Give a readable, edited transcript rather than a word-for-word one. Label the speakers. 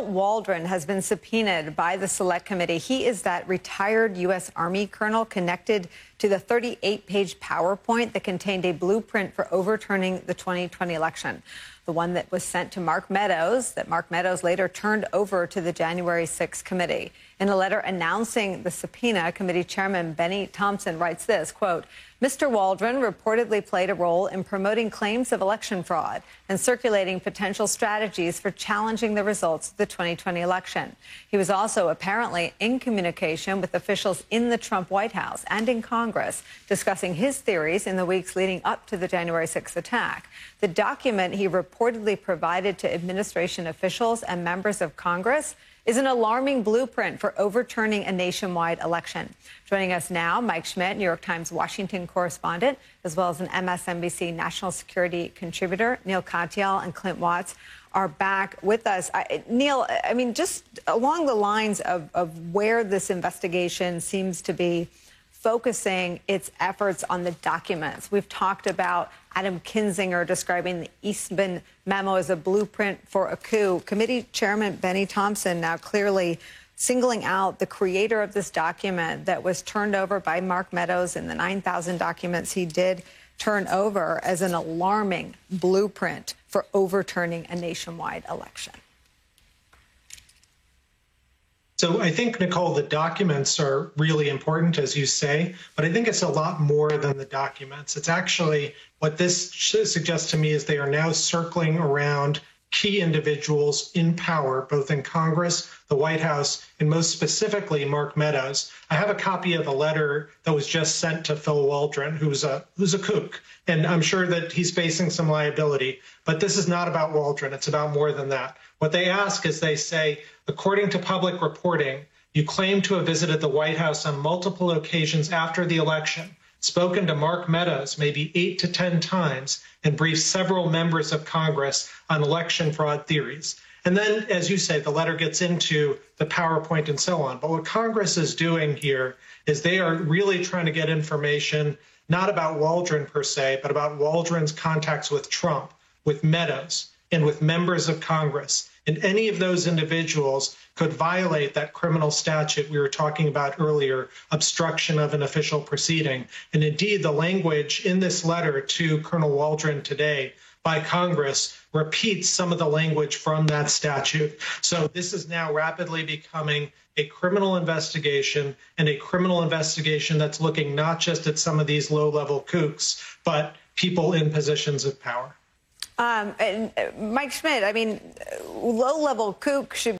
Speaker 1: Waldron has been subpoenaed by the Select Committee. He is that retired U.S. Army colonel connected to the 38-page PowerPoint that contained a blueprint for overturning the 2020 election, the one that was sent to Mark Meadows, that Mark Meadows later turned over to the January 6th committee. In a letter announcing the subpoena, committee chairman Benny Thompson writes this, quote, Mr. Waldron reportedly played a role in promoting claims of election fraud and circulating potential strategies for challenging the results of the 2020 election. He was also apparently in communication with officials in the Trump White House and in Congress, discussing his theories in the weeks leading up to the January 6th attack. The document he reportedly provided to administration officials and members of Congress is an alarming blueprint for overturning a nationwide election. Joining us now, Mike Schmidt, New York Times Washington correspondent, as well as an MSNBC national security contributor. Neal Katyal and Clint Watts are back with us. Neal, I mean, just along the lines of where this investigation seems to be focusing its efforts on the documents. We've talked about Adam Kinzinger describing the Eastman memo as a blueprint for a coup. Committee Chairman Benny Thompson now clearly singling out the creator of this document that was turned over by Mark Meadows in the 9,000 documents he did turn over as an alarming blueprint for overturning a nationwide election.
Speaker 2: So I think, Nicole, the documents are really important, as you say, but I think it's a lot more than the documents. It's actually what this suggests to me is they are now circling around key individuals in power, both in Congress, the White House, and most specifically, Mark Meadows. I have a copy of the letter that was just sent to Phil Waldron, who's a kook, and I'm sure that he's facing some liability. But this is not about Waldron. It's about more than that. What they ask is they say, according to public reporting, you claim to have visited the White House on multiple occasions after the election, spoken to Mark Meadows maybe 8 to 10 times, and briefed several members of Congress on election fraud theories. And then, as you say, the letter gets into the PowerPoint and so on. But what Congress is doing here is they are really trying to get information, not about Waldron per se, but about Waldron's contacts with Trump, with Meadows, and with members of Congress. And any of those individuals could violate that criminal statute we were talking about earlier, obstruction of an official proceeding. And indeed, the language in this letter to Colonel Waldron today by Congress repeats some of the language from that statute. So this is now rapidly becoming a criminal investigation, and a criminal investigation that's looking not just at some of these low-level kooks, but people in positions of power.
Speaker 1: And Mike Schmidt, I mean, low-level kook should